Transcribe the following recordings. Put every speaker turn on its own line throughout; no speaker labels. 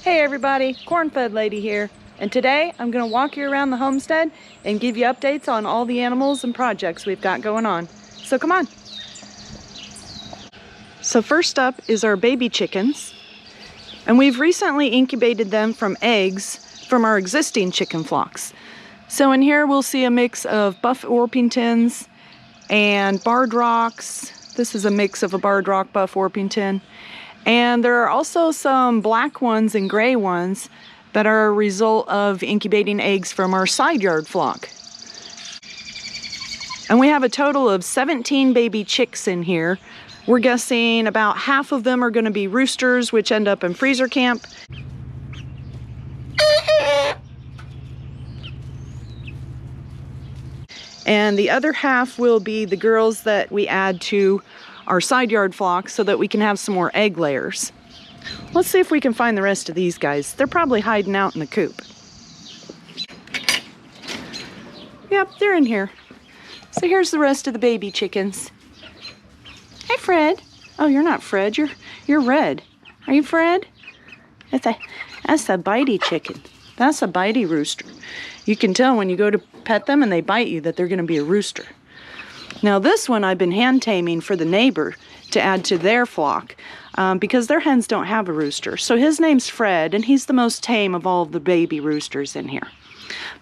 Hey everybody, Corn-Fed Lady here, and today I'm going to walk you around the homestead and give you updates on all the animals and projects we've got going on. So come on. So first up is our baby chickens, and we've recently incubated them from eggs from our existing chicken flocks. So in here we'll see a mix of buff Orpingtons and barred rocks. This is a mix of a barred rock buff Orpington. And there are also some black ones and gray ones that are a result of incubating eggs from our side yard flock. And we have a total of 17 baby chicks in here. We're guessing about half of them are going to be roosters, which end up in freezer camp. And the other half will be the girls that we add to our side yard flock so that we can have some more egg layers. Let's see if we can find the rest of these guys. They're probably hiding out in the coop. Yep, they're in here. So here's the rest of the baby chickens. Hey, Fred. Oh, you're not Fred. You're Red. Are you Fred? That's a bitey chicken. That's a bitey rooster. You can tell when you go to pet them and they bite you that they're going to be a rooster. Now this one I've been hand taming for the neighbor to add to their flock because their hens don't have a rooster. So his name's Fred, and he's the most tame of all of the baby roosters in here.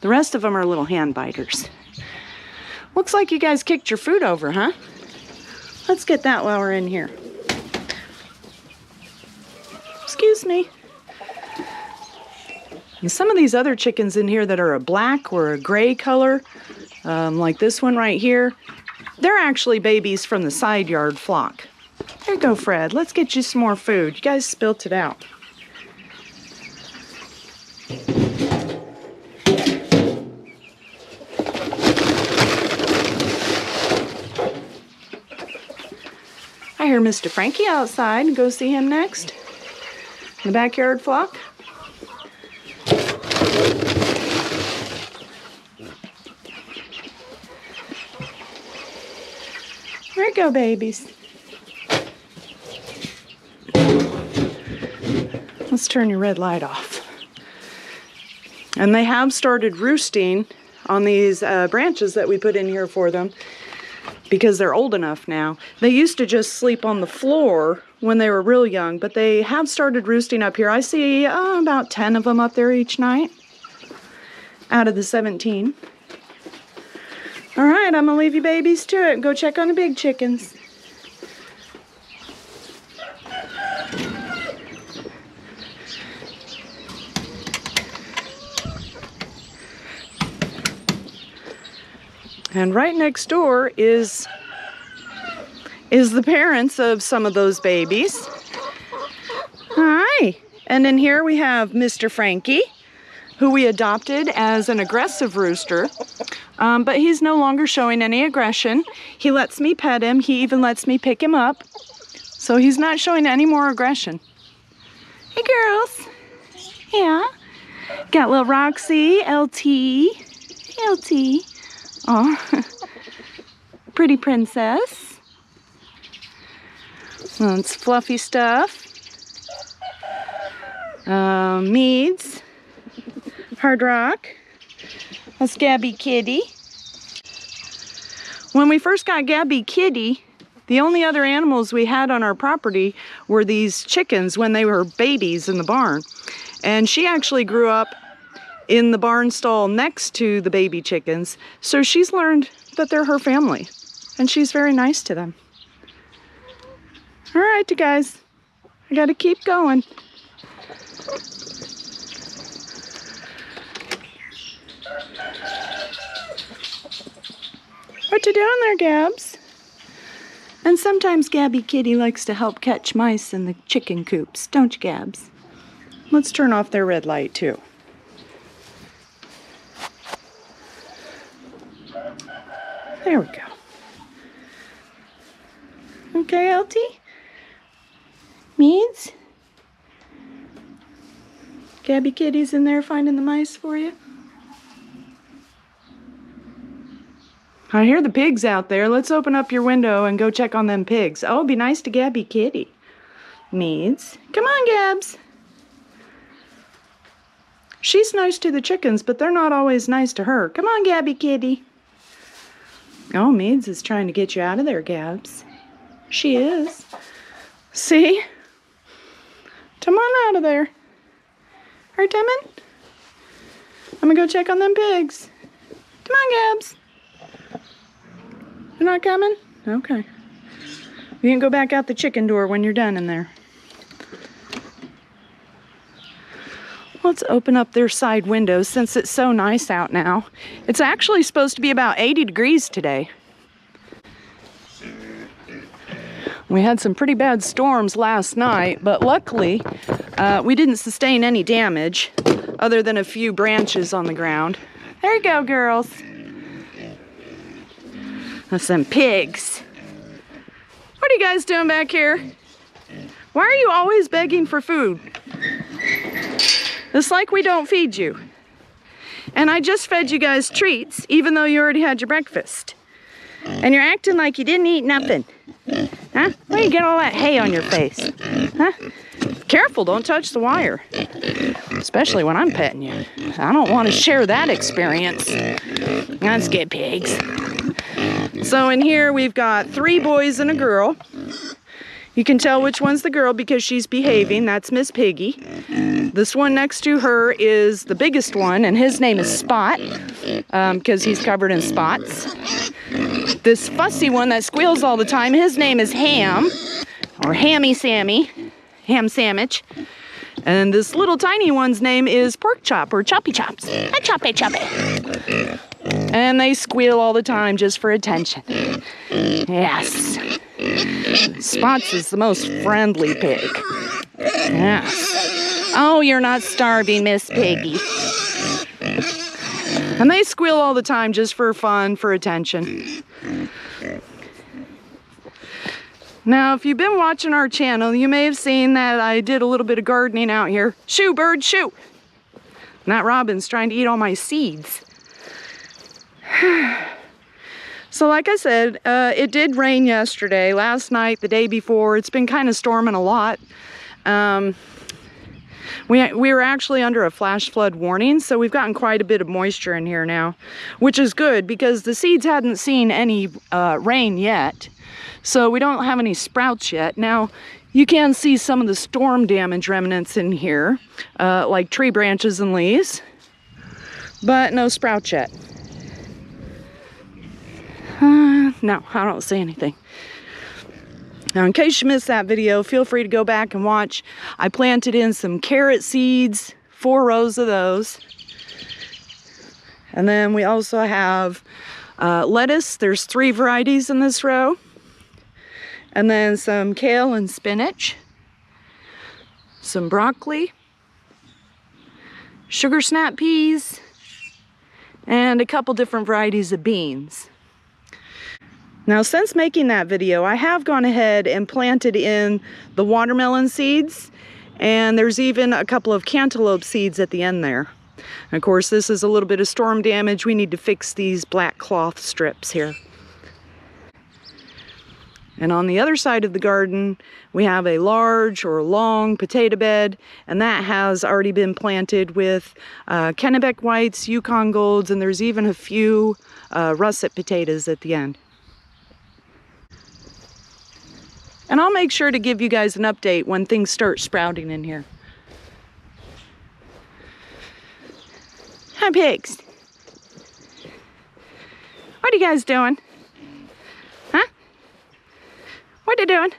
The rest of them are little hand biters. Looks like you guys kicked your food over, huh? Let's get that while we're in here. Excuse me. And some of these other chickens in here that are a black or a gray color, like this one right here, they're actually babies from the side yard flock. There you go, Fred. Let's get you some more food. You guys spilt it out. I hear Mr. Frankie outside. Go see him next. In the backyard flock. There you go, babies. Let's turn your red light off. And they have started roosting on these branches that we put in here for them because they're old enough now. They used to just sleep on the floor when they were real young, but they have started roosting up here. I see about 10 of them up there each night out of the 17. All right, I'm gonna leave you babies to it and go check on the big chickens. And right next door is the parents of some of those babies. Hi. And in here we have Mr. Frankie, who we adopted as an aggressive rooster. But he's no longer showing any aggression. He lets me pet him. He even lets me pick him up. So he's not showing any more aggression. Hey, girls. Yeah. Got little Roxy, LT. LT. Oh, pretty princess. That's fluffy stuff. Meads. Hard Rock. That's Gabby Kitty. When we first got Gabby Kitty, the only other animals we had on our property were these chickens when they were babies in the barn. And she actually grew up in the barn stall next to the baby chickens, so she's learned that they're her family, and she's very nice to them. All right, you guys, I gotta keep going. What you doing there, Gabs? And sometimes Gabby Kitty likes to help catch mice in the chicken coops, don't you, Gabs? Let's turn off their red light, too. There we go. Okay, LT? Meads? Gabby Kitty's in there finding the mice for you. I hear the pigs out there. Let's open up your window and go check on them pigs. Oh, it'd be nice to Gabby Kitty. Meads. Come on, Gabs. She's nice to the chickens, but they're not always nice to her. Come on, Gabby kitty. Oh, Meads is trying to get you out of there, Gabs. She is. See? Come on out of there. Are you coming? I'm gonna go check on them pigs. Come on, Gabs. You're not coming? Okay. You can go back out the chicken door when you're done in there. Let's open up their side windows since it's so nice out now. It's actually supposed to be about 80 degrees today. We had some pretty bad storms last night, but luckily we didn't sustain any damage other than a few branches on the ground. There you go, girls. That's some pigs. What are you guys doing back here? Why are you always begging for food? It's like we don't feed you. And I just fed you guys treats, even though you already had your breakfast. And you're acting like you didn't eat nothing. Huh? Why do you get all that hay on your face? Huh? Careful, don't touch the wire. Especially when I'm petting you. I don't want to share that experience. Let's get pigs. So in here we've got 3 boys and a girl. You can tell which one's the girl because she's behaving. That's Miss Piggy. This one next to her is the biggest one, and his name is Spot, because he's covered in spots. This fussy one that squeals all the time, his name is Ham, or Hammy Sammy, Ham Sandwich. And this little tiny one's name is Pork Chop, or Choppy Chops. Hi, Choppy Choppy. And they squeal all the time just for attention. Yes. Spots is the most friendly pig. Yes. Oh, you're not starving, Miss Piggy. And they squeal all the time just for fun, for attention. Now, if you've been watching our channel, you may have seen that I did a little bit of gardening out here. Shoo, bird, shoo! And that robin's trying to eat all my seeds. So like I said, it did rain yesterday, last night, the day before. It's been kind of storming a lot. We were actually under a flash flood warning, so we've gotten quite a bit of moisture in here now, which is good because the seeds hadn't seen any rain yet. So we don't have any sprouts yet. Now, you can see some of the storm damage remnants in here, like tree branches and leaves, but no sprouts yet. No, I don't see anything. Now, in case you missed that video, feel free to go back and watch. I planted in some carrot seeds, 4 rows of those. And then we also have lettuce. There's 3 varieties in this row. And then some kale and spinach. Some broccoli. Sugar snap peas. And a couple different varieties of beans. Now, since making that video, I have gone ahead and planted in the watermelon seeds, and there's even a couple of cantaloupe seeds at the end there. And of course, this is a little bit of storm damage. We need to fix these black cloth strips here. And on the other side of the garden, we have a large or long potato bed, and that has already been planted with Kennebec Whites, Yukon Golds, and there's even a few russet potatoes at the end. And I'll make sure to give you guys an update when things start sprouting in here. Hi, pigs. What are you guys doing? Huh? What you doing?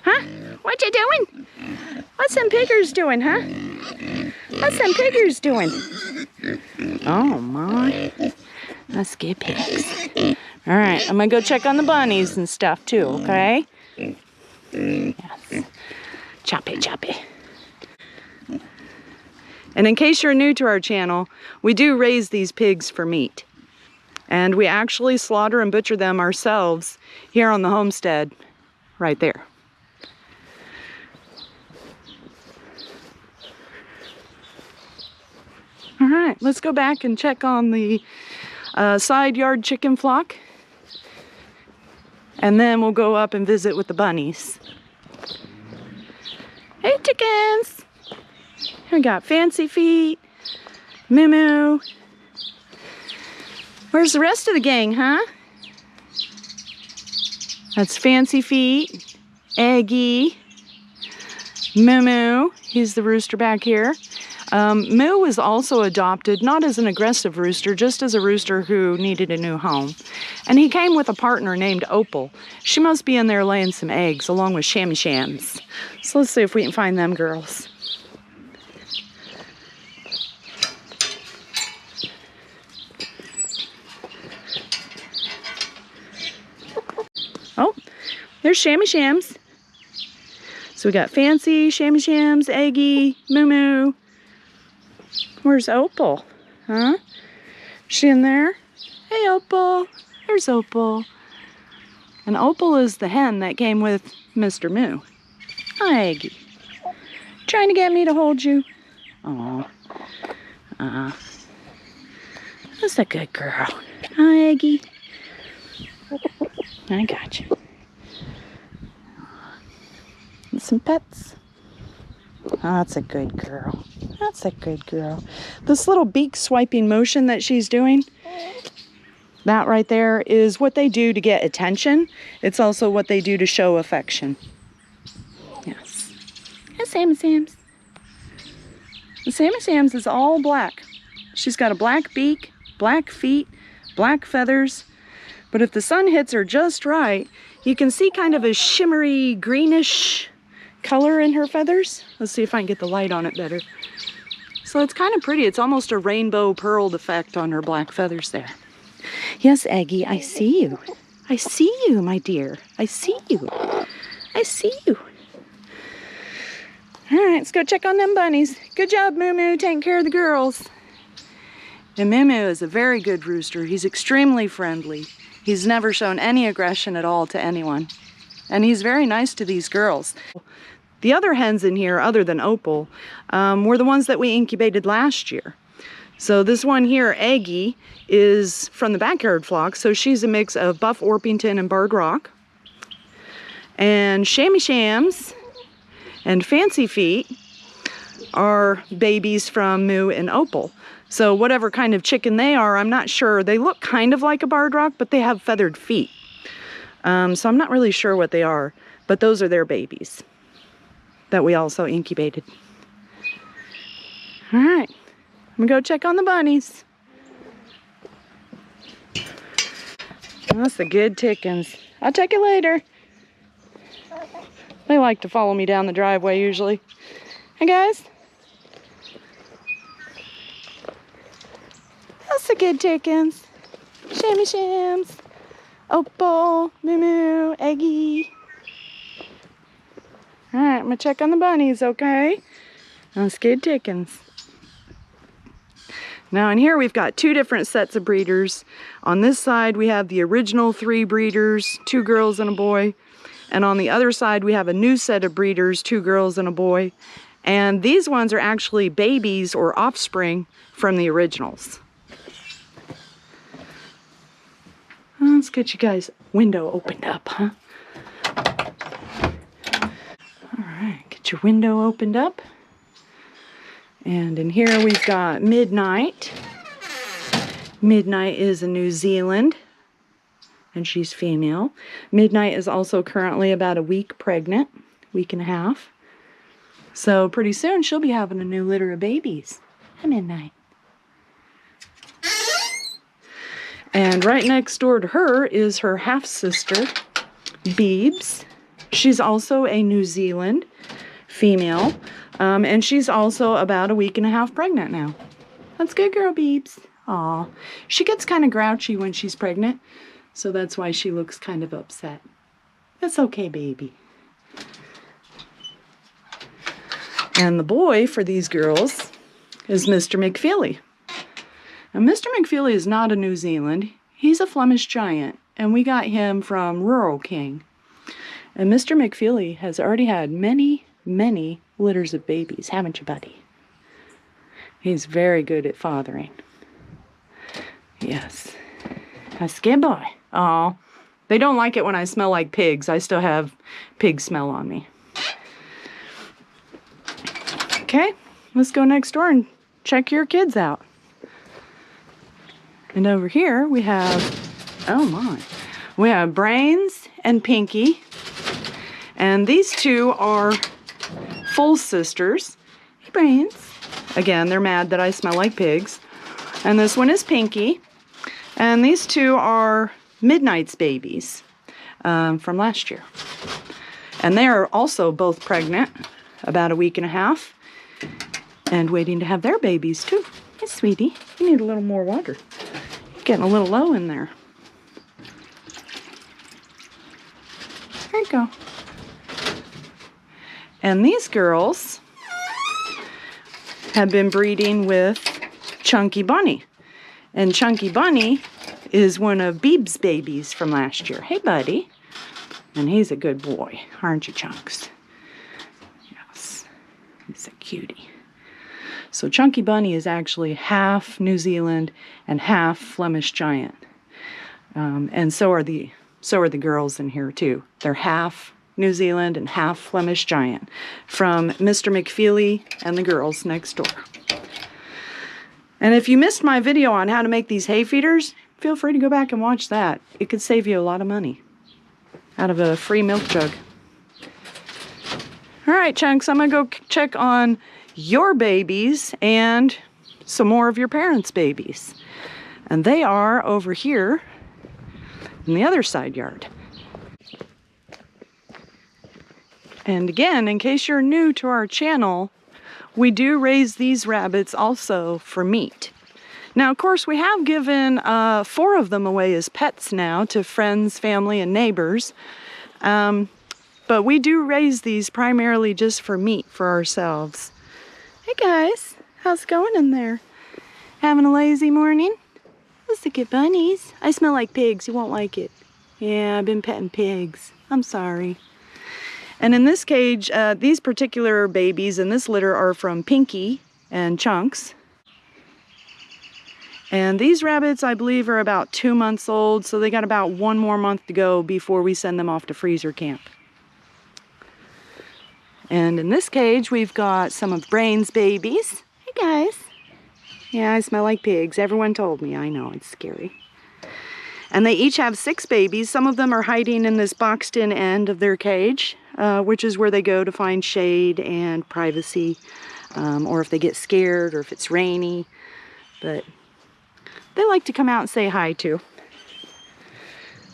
Huh? What you doing? What's them piggers doing, huh? What's them piggers doing? Oh, my. Let's get pigs. All right, I'm gonna go check on the bunnies and stuff too, okay? Yes. Choppy, choppy. And in case you're new to our channel, we do raise these pigs for meat. And we actually slaughter and butcher them ourselves here on the homestead, right there. All right, let's go back and check on the side yard chicken flock. And then we'll go up and visit with the bunnies. Hey, chickens! We got Fancy Feet, Moo Moo. Where's the rest of the gang, huh? That's Fancy Feet, Eggy, Moo Moo. He's the rooster back here. Moo was also adopted, not as an aggressive rooster, just as a rooster who needed a new home. And he came with a partner named Opal. She must be in there laying some eggs along with Shammy Shams. So let's see if we can find them girls. Oh, there's Shammy Shams. So we got Fancy, Shammy Shams, Eggy, Moo Moo. Where's Opal? Huh? She in there? Hey, Opal. There's Opal. And Opal is the hen that came with Mr. Moo. Hi, Eggy. Trying to get me to hold you? Aw. That's a good girl. Hi, Eggy. I got you. And some pets. Oh, that's a good girl. That's a good girl. This little beak swiping motion that she's doing, that right there is what they do to get attention. It's also what they do to show affection. Yes. Hey, Sammy Sams. The Sammy Sams is all black. She's got a black beak, black feet, black feathers. But if the sun hits her just right, you can see kind of a shimmery greenish color in her feathers. Let's see if I can get the light on it better. So it's kind of pretty. It's almost a rainbow pearled effect on her black feathers there. Yes, Eggy, I see you. I see you, my dear. I see you. I see you. All right, let's go check on them bunnies. Good job, Moo Moo, taking care of the girls. And Moo Moo is a very good rooster. He's extremely friendly. He's never shown any aggression at all to anyone. And he's very nice to these girls. The other hens in here, other than Opal, were the ones that we incubated last year. So this one here, Eggy, is from the backyard flock. So she's a mix of Buff Orpington and Barred Rock. And Shammy Shams and Fancy Feet are babies from Moo and Opal. So whatever kind of chicken they are, I'm not sure. They look kind of like a Barred Rock, but they have feathered feet. So I'm not really sure what they are, but those are their babies that we also incubated. All right, I'm gonna go check on the bunnies. That's the good chickens. I'll check you later. They like to follow me down the driveway usually. Hey guys. That's the good chickens. Shammy Shams, Opal, Moo Moo, Eggy. All right, I'm gonna check on the bunnies, okay? That's good chickens. Now in here we've got two different sets of breeders. On this side we have the original 3 breeders, 2 girls and a boy. And on the other side we have a new set of breeders, 2 girls and a boy. And these ones are actually babies or offspring from the originals. Let's get you guys' window opened up, huh? All right, get your window opened up. And in here we've got Midnight. Midnight is a New Zealand, and she's female. Midnight is also currently about a week pregnant, week and a half. So pretty soon she'll be having a new litter of babies. Hi, Midnight. And right next door to her is her half-sister, Beebs. She's also a New Zealand female, and she's also about a week and a half pregnant now. That's good girl, Beebs. Aw, she gets kind of grouchy when she's pregnant, so that's why she looks kind of upset. That's okay, baby. And the boy for these girls is Mr. McFeely. Now, Mr. McFeely is not a New Zealand. He's a Flemish giant, and we got him from Rural King. And Mr. McFeely has already had many, many litters of babies, haven't you, buddy? He's very good at fathering. Yes. That's a good boy. Aw. They don't like it when I smell like pigs. I still have pig smell on me. Okay, let's go next door and check your kids out. And over here we have, oh my, we have Brains and Pinky. And these two are full sisters. Hey, Brains. Again, they're mad that I smell like pigs. And this one is Pinky. And these two are Midnight's babies from last year. And they are also both pregnant, about a week and a half, and waiting to have their babies too. Hey, sweetie, you need a little more water. You're getting a little low in there. There you go. And these girls have been breeding with Chunky Bunny. And Chunky Bunny is one of Beeb's babies from last year. Hey, buddy. And he's a good boy, aren't you, Chunks? Yes, he's a cutie. So Chunky Bunny is actually half New Zealand and half Flemish Giant. And so are the girls in here too. They're half New Zealand and half Flemish Giant from Mr. McFeely and the girls next door. And if you missed my video on how to make these hay feeders, feel free to go back and watch that. It could save you a lot of money out of a free milk jug. All right, Chunks, I'm gonna go check on your babies and some more of your parents' babies. And they are over here in the other side yard. And again, in case you're new to our channel, we do raise these rabbits also for meat. Now, of course, we have given 4 of them away as pets now to friends, family, and neighbors. But we do raise these primarily just for meat for ourselves. Hey guys, how's it going in there? Having a lazy morning? Let's look at bunnies. I smell like pigs, you won't like it. Yeah, I've been petting pigs. I'm sorry. And in this cage, these particular babies in this litter are from Pinky and Chunks. And these rabbits, I believe, are about 2 months old, so they got about 1 more month to go before we send them off to freezer camp. And in this cage, we've got some of Brains' babies. Hey guys. Yeah, I smell like pigs. Everyone told me. I know, it's scary. And they each have 6 babies. Some of them are hiding in this boxed-in end of their cage, which is where they go to find shade and privacy, or if they get scared or if it's rainy. But they like to come out and say hi too.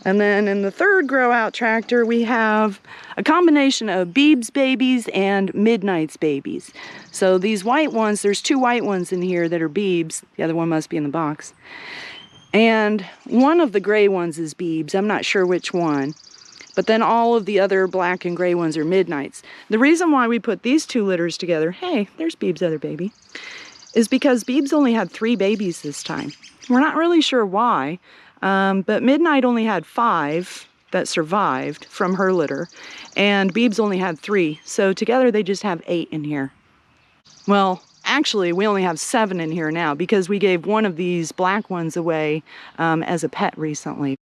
And then in the third grow out tractor, we have a combination of Beeb's babies and Midnight's babies. So these white ones, there's 2 white ones in here that are Beeb's. The other one must be in the box. And one of the gray ones is Beeb's. I'm not sure which one. But then all of the other black and gray ones are Midnight's. The reason why we put these 2 litters together, hey, there's Beeb's other baby, is because Beeb's only had 3 babies this time. We're not really sure why, but Midnight only had 5 that survived from her litter, and Beeb's only had 3, so together they just have 8 in here. Well, actually, we only have 7 in here now because we gave one of these black ones away as a pet recently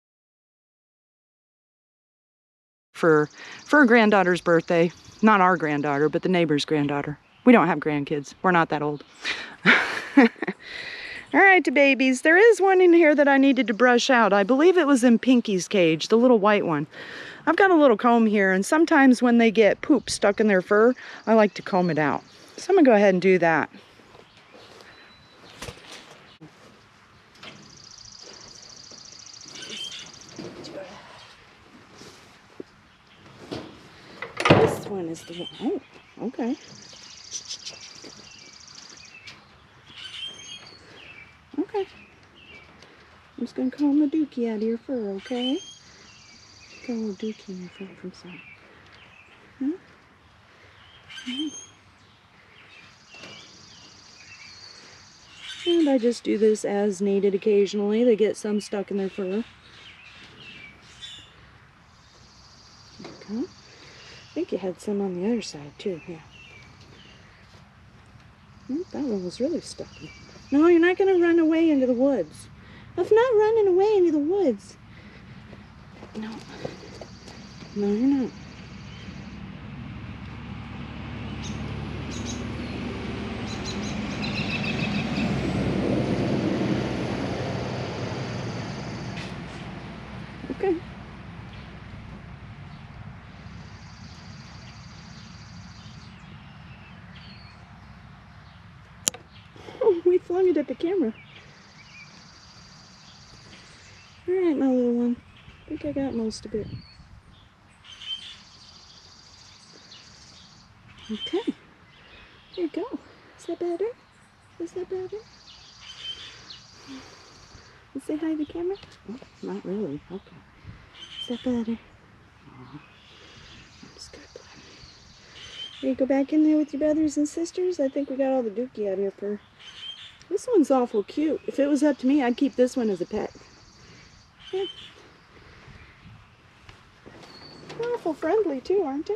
for her granddaughter's birthday. Not our granddaughter, but the neighbor's granddaughter. We don't have grandkids. We're not that old. All right, babies, there is one in here that I needed to brush out. I believe it was in Pinky's cage, the little white one. I've got a little comb here, and sometimes when they get poop stuck in their fur, I like to comb it out. So I'm gonna go ahead and do that. This one is the one. Oh, okay. Okay. I'm just going to comb the dookie out of your fur, okay? Got a little dookie in your fur from some. Huh? And I just do this as needed occasionally. They get some stuck in their fur. Okay. I think you had some on the other side too, yeah. That one was really stuck. No, you're not going to run away into the woods. I'm not running away into the woods. No. No, you're not. he flung it at the camera. Alright, my little one. I think I got most of it. Okay. There you go. Is that better? Is that better? You say hi to the camera? Oh, not really. Okay. Is that better? Oh, that's good. You go back in there with your brothers and sisters? I think we got all the dookie out here for... This one's awful cute. If it was up to me, I'd keep this one as a pet. Yeah. They're awful friendly too, aren't they?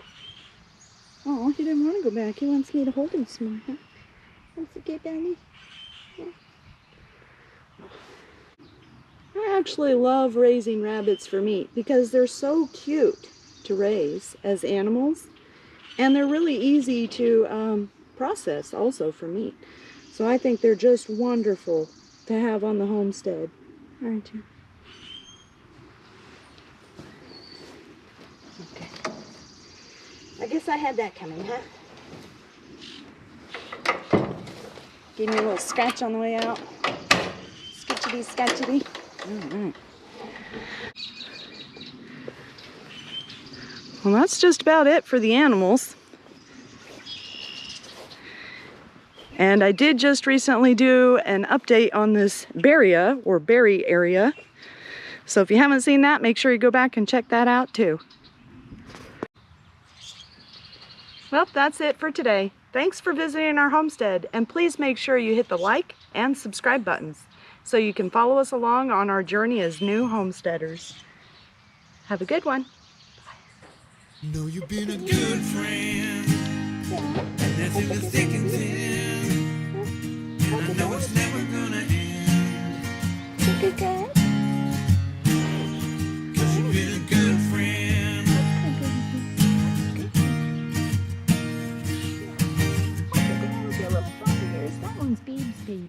Oh, he didn't want to go back. He wants me to hold him some more, huh? Wants to get down there? Yeah. I actually love raising rabbits for meat because they're so cute to raise as animals, and they're really easy to process also for meat. So I think they're just wonderful to have on the homestead, aren't you? Okay. I guess I had that coming, huh? Gave me a little scratch on the way out. Sketchity, sketchity. Alright. Well, that's just about it for the animals. And I did just recently do an update on this berry area. So if you haven't seen that, make sure you go back and check that out too. Well, that's it for today. Thanks for visiting our homestead, and please make sure you hit the like and subscribe buttons so you can follow us along on our journey as new homesteaders. Have a good one.
Know you've been a good friend, and nothing but thick and thin.